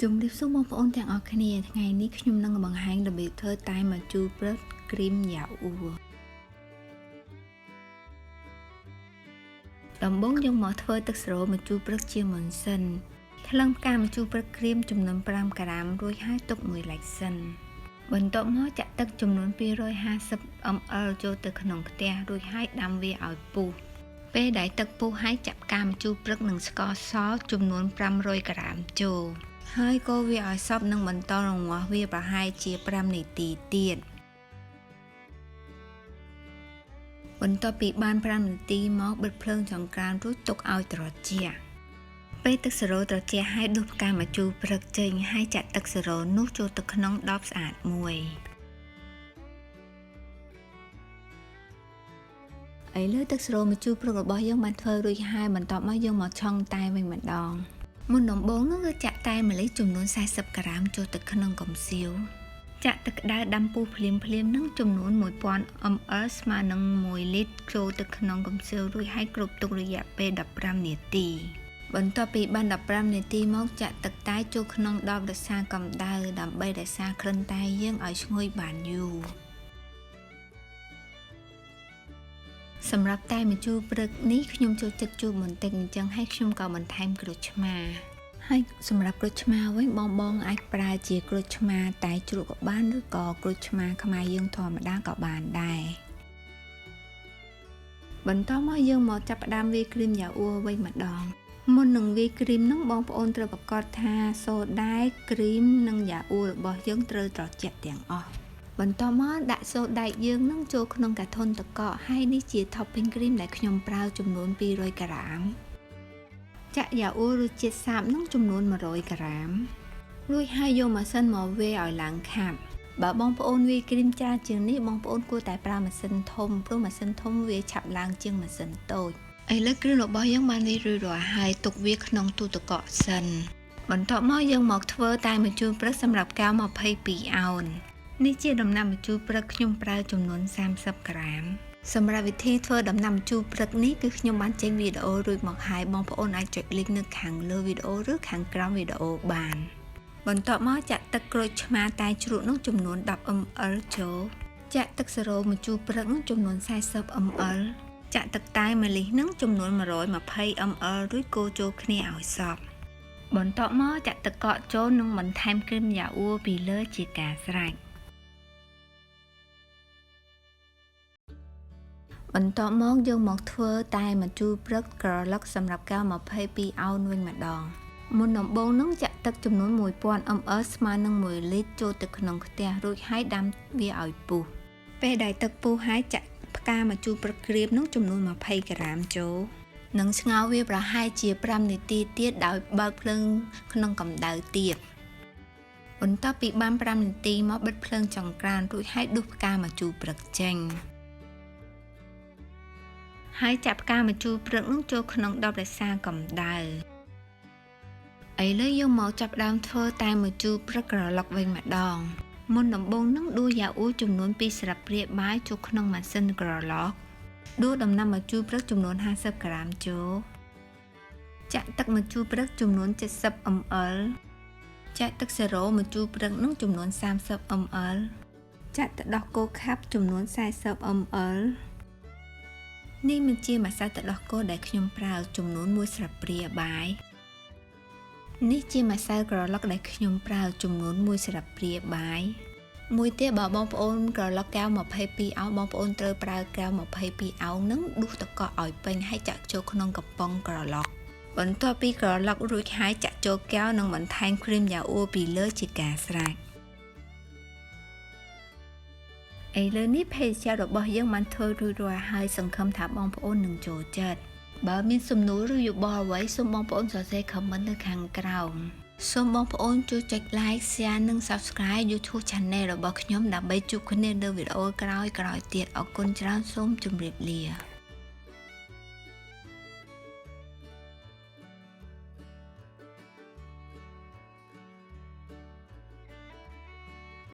ជំរាបសួរបងប្អូនទាំងអស់គ្នាថ្ងៃនេះខ្ញុំនឹងបង្ហាញរបៀបធ្វើតែម្ជូរព្រឹកគ្រីមយ៉ាអ៊ូដំបូងយើងមកធ្វើទឹកស្រូលម្ជូរព្រឹកជាមុនសិនថ្លឹងផ្កាម្ជូរព្រឹកគ្រីមចំនួន5ក្រាមរួចហើយទុកមួយឡែកសិនបន្ទាប់មកចាក់ទឹកចំនួន250 ml ចូលទៅក្នុងខ្ទះរួចហើយដាំវាឲ្យពុះពេលដែលទឹកពុះហើយចាក់ផ្កាម្ជូរព្រឹកនិងស្ករសចំនួន500ក្រាមចូលហើយកូរវាឲ្យសព្វនិងបន្តរងាស់វាប្រហែលជា5នាទីទៀតបន្ទាប់ពីបាន5នាទីមកបិទភ្លើងចង្ក្រានរួចទុកឲ្យត្រជាក់ពេលទឹកសរោត្រជាក់ហើយដួសផ្កាម្ជូរព្រឹកចេញហើយចាក់ទឹកសរោនោះចូលទៅក្នុងដបស្អាតមួយឥឡូវទឹកសរោម្ជូរព្រឹករបស់យើងបានធ្វើរួចហើយបន្ទាប់មកយើងមកឆុងតែវិញម្ដងមុនដំបូងនោះគឺចាក់តែម្លិះចំនួន40ក្រាមចូលទៅក្នុងកំសៀវចាក់ទឹកក្តៅដាំពុះភ្លាមនឹងចំនួន1000 ml ស្មើនឹង1លីត្រចូលទៅក្នុងកំសៀវរួចហើយគ្របទុករយៈពេល15នាទីបន្ទាប់ពីបាន15នាទីមកចាក់ទឹកតែចូលក្នុងដបរក្សាកម្ដៅដើម្បីរក្សាក្លិនតែយើងឲ្យឈ្ងុយបានយូរសម្រាប់តែម្ជូរព្រឹកនេះខ្ញុំចូលចិត្តជូរបន្តិចអញ្ចឹងហើយខ្ញុំក៏បន្ថែមក្រូចឆ្មាហើយសម្រាប់ក្រូចឆ្មាវិញបងអាចប្រើជាក្រូចឆ្មាតែជ្រក់ក៏បានឬក៏ក្រូចឆ្មាខ្មែរយើងធម្មតាក៏បានដែរបន្តមកយើងមកចាប់ផ្ដើមវាយគ្រីមយ៉ាអ៊ូវិញម្ដងមុននឹងវាយគ្រីមនោះបងប្អូនត្រូវប្រកាសថាសូដាគ្រីមនិងយ៉ាអ៊ូរបស់យើងត្រូវត្រជាក់ទាំងអស់បន្ទាប់មកដាក់សូដាយើងនឹងចូលក្នុងកាធុនទឹកកកហើយនេះជា topping cream ដែលខ្ញុំប្រើចំនួន200ក្រាមចាក់យ៉ាអ៊ូរសជាតិសាបនឹងចំនួន100ក្រាមរួចហើយយកម៉ាស៊ីនមកវាយឲ្យឡើងខាប់បើបងប្អូនវាយគ្រីមច្រើនជាងនេះបងប្អូនគួរតែប្រើម៉ាស៊ីនធំព្រោះម៉ាស៊ីនធំវាឆាប់ឡើងជាងម៉ាស៊ីនតូចឥឡូវគ្រឿងរបស់យើងបានវាយរួចរាល់ហើយទុកវាក្នុងទូទឹកកកសិនបន្ទាប់មកយើងមកធ្វើតែម្ជូរព្រឹកសម្រាប់កែវ22អោននេះជាដំណាំម្ជូរព្រឹកខ្ញុំប្រើចំនួន30ក្រាមសម្រាប់វិធីធ្វើដំណាំម្ជូរព្រឹកនេះគឺខ្ញុំបានចេញវីដេអូរួចមកហើយបងប្អូនអាចចុច link នៅខាងលើវីដេអូឬខាងក្រោមវីដេអូបានបន្ទាប់មកចាក់ទឹកក្រូចឆ្មាតែជ្រក់នោះចំនួន10 ml ចូលចាក់ទឹកសរោម្ជូរព្រឹកនោះចំនួន40 ml ចាក់ទឹកតែម្លិះនឹងចំនួន120 ml រួចកូរចូលគ្នាឲ្យសព្វបន្ទាប់មកចាក់ទឹកកកចូលនិងបន្ថែមគ្រីមយ៉ាអ៊ូពីលើជាការស្រេចបន្ទាប់មកយើងមកធ្វើតែម្ជូរព្រឹកក្រឡុកសម្រាប់កែវ22អោនវិញម្ដងមុនដំបូងនឹងចាក់ទឹកចំនួន1000 ml ស្មើនឹង1លីត្រចូលទៅក្នុងខ្ទះរួចហើយដាំវាឲ្យពុះពេលដែលទឹកពុះហើយចាក់ផ្កាម្ជូរព្រឹកគ្រីមនោះចំនួន20ក្រាមចូលនិងស្ងោរវាប្រហែលជា5នាទីទៀតដោយបើកភ្លើងក្នុងកម្ដៅទៀតបន្ទាប់ពីបាន5នាទីមកបិទភ្លើងចង្ក្រានរួចហើយដួសផ្កាម្ជូរព្រឹកចេញហើយចាក់ផ្កាម្ជូរព្រឹកនោះចូលក្នុងដបរក្សាកម្ដៅឥឡូវយើងមកចាប់ដើមធ្វើតែម្ជូរព្រឹកក្រឡុកវិញម្ដងមុនដំបូងនឹងដួសយ៉ាអ៊ូចំនួន2ស្លាបព្រាបាយចូលក្នុងម៉ាស៊ីនក្រឡុកដួសដំណាំម្ជូរព្រឹកចំនួន50ក្រាមចូលចាក់ទឹកម្ជូរព្រឹកចំនួន70 ml ចាក់ទឹកសរោម្ជូរព្រឹកនោះចំនួន30 ml ចាក់ទឹកដោះគោខាប់ចំនួន40 mlនេះមិនជាម្សៅទឹកដោះគោដែលខ្ញុំប្រើចំនួន1ស្លាបព្រាបាយនេះជាម្សៅក្រឡុកដែលខ្ញុំប្រើចំនួន1ស្លាបព្រាបាយមួយទៀតបើបងប្អូនក្រឡុកកែវ22អោនបងប្អូនត្រូវប្រើកែវ22អោននឹងដួសទឹកកកឲ្យពេញហើយចាក់ចូលក្នុងកំប៉ុងក្រឡុកបន្ទាប់ពីក្រឡុករួចហើយចាក់ចូលកែវនិងបន្ថែមគ្រីមយ៉ាអ៊ូពីលើជាការស្រេចឥឡូវនេះភេសជ្ជៈរបស់យើងបានធ្វើរួចរាល់ហើយសង្ឃឹមថាបងប្អូននឹងចូលចិត្តបើមានសំណួរឬយោបល់អ្វីសូមបងប្អូនសរសេរ comment នៅខាងក្រោមសូមបងប្អូនជួយចុច like share និង subscribe YouTube channel របស់ខ្ញុំដើម្បីជួបគ្នានៅវីដេអូក្រោយៗទៀតអរគុណច្រើនសូមជម្រាបលា